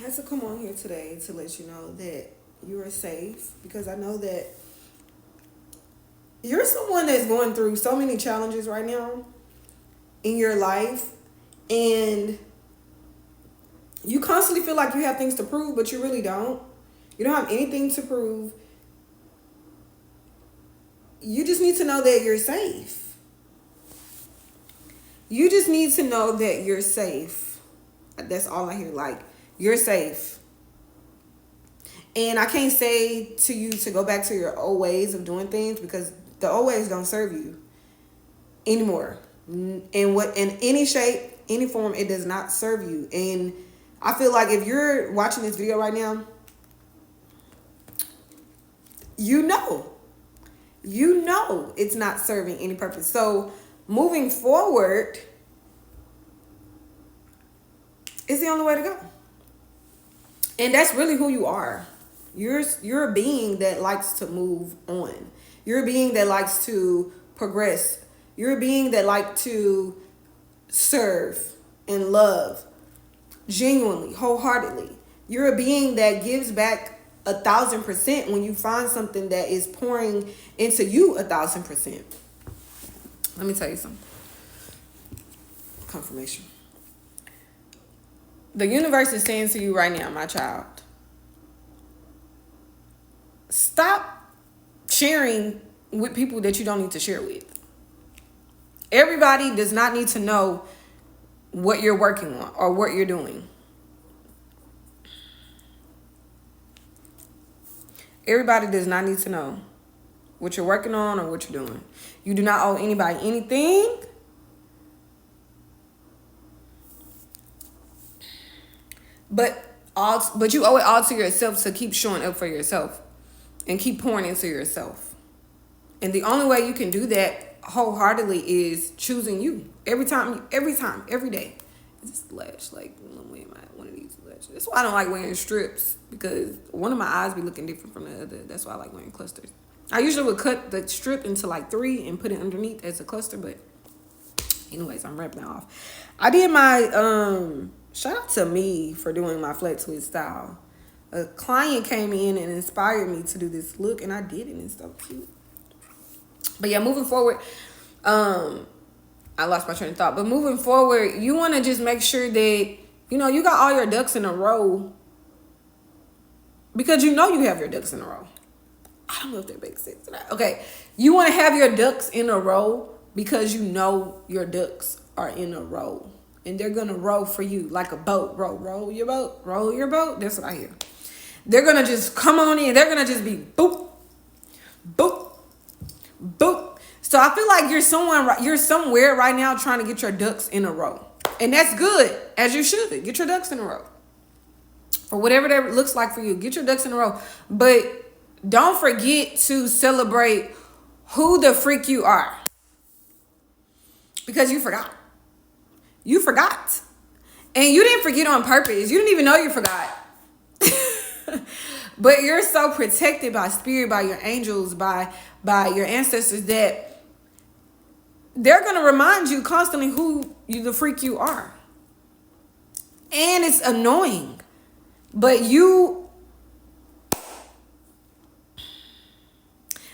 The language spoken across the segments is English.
had to come on here today to let you know that you are safe, because I know that you're someone that's going through so many challenges right now in your life, and you constantly feel like you have things to prove, but you really don't. You don't have anything to prove. You just need to know that you're safe. You just need to know that you're safe. That's all I hear. Like, you're safe. And I can't say to you to go back to your old ways of doing things, because the old ways don't serve you anymore. In any shape, any form, it does not serve you. And I feel like if you're watching this video right now, you know it's not serving any purpose. So moving forward is the only way to go. And that's really who you are. You're a being that likes to move on. You're a being that likes to progress. You're a being that likes to serve and love genuinely, wholeheartedly. You're a being that gives back 1,000% when you find something that is pouring into you 1,000%. Let me tell you something. Confirmation. The universe is saying to you right now, my child, stop sharing with people that you don't need to share with. Everybody does not need to know what you're working on or what you're doing. Everybody does not need to know what you're working on or what you're doing. You do not owe anybody anything. But you owe it all to yourself to keep showing up for yourself and keep pouring into yourself. And the only way you can do that wholeheartedly is choosing you. Every day. It's just lash, like I'm wearing one of these lashes. That's why I don't like wearing strips, because one of my eyes be looking different from the other. That's why I like wearing clusters. I usually would cut the strip into like 3 and put it underneath as a cluster, but anyways, I'm wrapping that off. I did my shout out to me for doing my flat twist style. A client came in and inspired me to do this look, and I did it, and it's so cute. But yeah, moving forward, I lost my train of thought. But moving forward, you want to just make sure that, you got all your ducks in a row, because you have your ducks in a row. I don't know if that makes sense or not. Okay, you want to have your ducks in a row because your ducks are in a row. And they're going to row for you like a boat. Row your boat. That's what I hear. They're going to just come on in. They're going to just be boop, boop, boop. So I feel like you're somewhere right now trying to get your ducks in a row. And that's good, as you should. Get your ducks in a row. Or whatever that looks like for you. Get your ducks in a row. But don't forget to celebrate who the freak you are. Because you forgot. You forgot. And you didn't forget on purpose. You didn't even know you forgot. But you're so protected by spirit, by your angels, by your ancestors, that they're going to remind you constantly who the freak you are. And it's annoying. But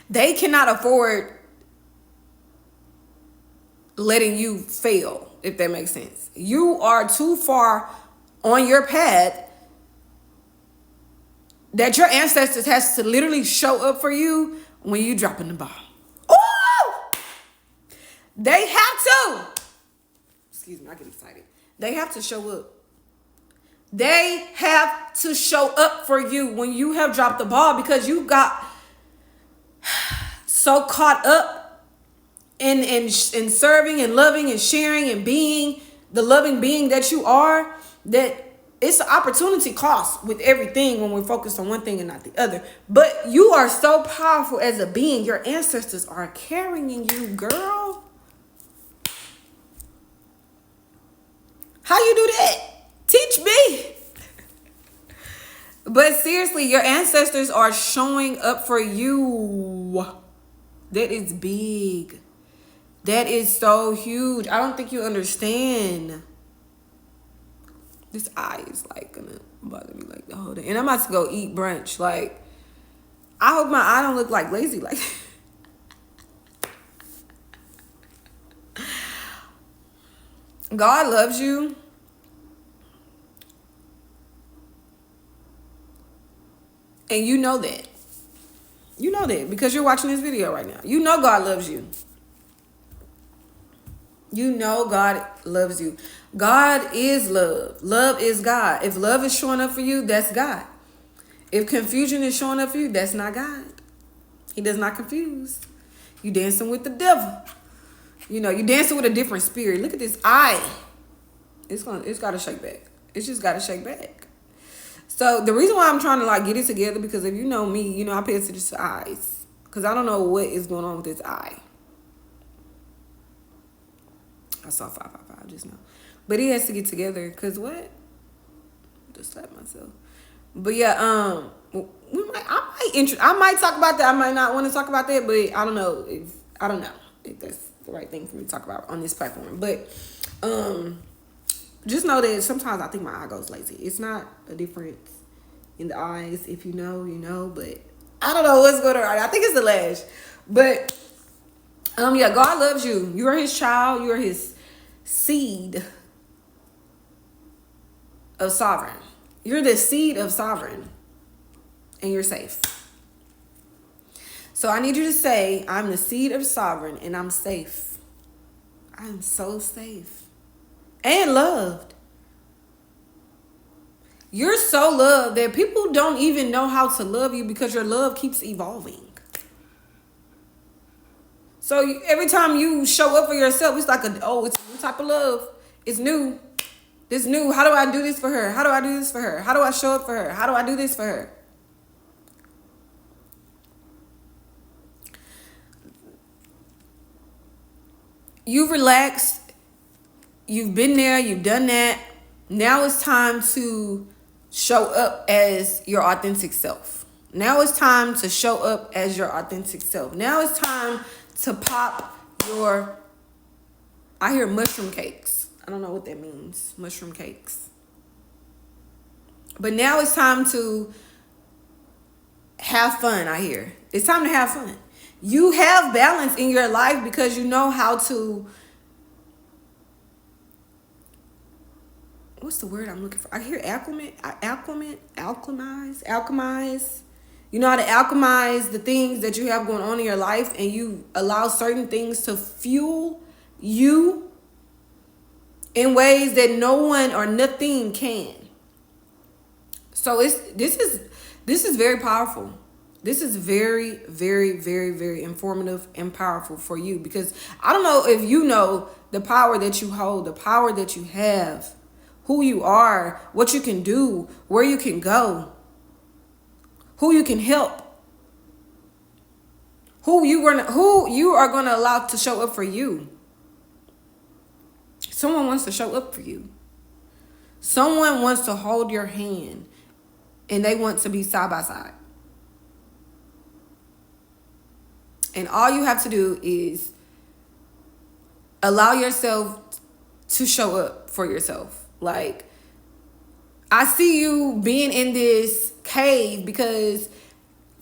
they cannot afford letting you fail, if that makes sense. You are too far on your path that your ancestors has to literally show up for you when you dropping the ball. Ooh! They have to. Excuse me, I get excited. They have to show up. They have to show up for you when you have dropped the ball, because you got so caught up in serving and loving and sharing and being the loving being that you are, that it's an opportunity cost with everything when we're focused on one thing and not the other. But you are so powerful as a being. Your ancestors are carrying you, girl. How you do that? Teach me. But seriously, your ancestors are showing up for you. That is big. That is so huge. I don't think you understand. This eye is like gonna bother me like the whole day. And I'm about to go eat brunch. Like, I hope my eye don't look like lazy like God loves you. And you know that. You know that because you're watching this video right now. You know God loves you. You know God loves you. God is love. Love is God. If love is showing up for you, that's God. If confusion is showing up for you, that's not God. He does not confuse. You dancing with the devil. You know, you dancing with a different spirit. Look at this eye. It's gotta shake back. It's just gotta shake back. So the reason why I'm trying to like get it together, because if you know me, you know I pay attention to eyes. Because I don't know what is going on with this eye. I saw 555 just now. But he has to get together. Because what? Just slap myself. But yeah, I might talk about that. I might not want to talk about that, but I don't know if that's the right thing for me to talk about on this platform. But just know that sometimes I think my eye goes lazy. It's not a difference in the eyes. If you know, you know. But I don't know what's going on. I think it's the lash. But yeah, God loves you. You are his child. You are his seed of sovereign. You're the seed of sovereign. And you're safe. So I need you to say, I'm the seed of sovereign and I'm safe. I am so safe. And loved. You're so loved that people don't even know how to love you because your love keeps evolving. So every time you show up for yourself, it's like it's a new type of love. It's new. This new. How do I do this for her? How do I do this for her? How do I show up for her? How do I do this for her? You've relaxed. You've been there. You've done that. Now it's time to show up as your authentic self. Now it's time to show up as your authentic self. Now it's time to pop your, I hear mushroom cakes. I don't know what that means. Mushroom cakes. But now it's time to have fun, I hear. It's time to have fun. You have balance in your life because you know how to, what's the word I'm looking for? I hear alchemize. You know how to alchemize the things that you have going on in your life, and you allow certain things to fuel you in ways that no one or nothing can. So this is very powerful. This is very, very, very, very informative and powerful for you, because I don't know if you know the power that you hold, the power that you have, who you are, what you can do, where you can go, who you can help, who you are gonna allow to show up for you. Someone wants to show up for you. Someone wants to hold your hand, and they want to be side by side. And all you have to do is allow yourself to show up for yourself. Like, I see you being in this cave because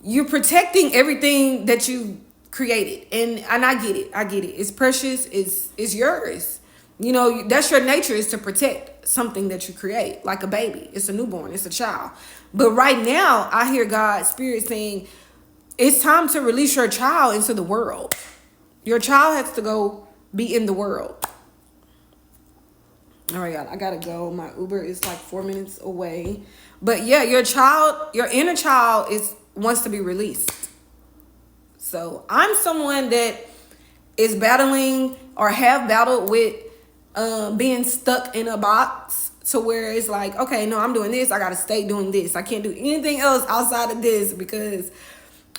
you're protecting everything that you created. And I get it. It's precious. It's yours. You know, that's your nature, is to protect something that you create, like a baby. It's a newborn. It's a child. But right now, I hear God's spirit saying, it's time to release your child into the world. Your child has to go be in the world. All right, y'all, I gotta go. My Uber is like 4 minutes away. But yeah, your inner child wants to be released. So I'm someone that is battling or have battled with being stuck in a box, to where it's like, okay, no, I'm doing this. I gotta stay doing this. I can't do anything else outside of this,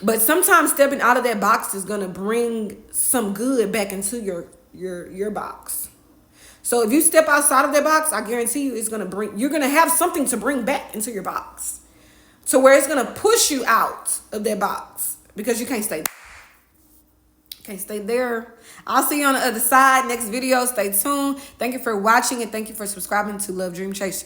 but sometimes stepping out of that box is gonna bring some good back into your box. So if you step outside of that box, I guarantee you you're gonna have something to bring back into your box, to where it's gonna push you out of that box, because you can't stay there. Can't stay there. I'll see you on the other side. Next video. Stay tuned. Thank you for watching, and thank you for subscribing to Love Dream Chase.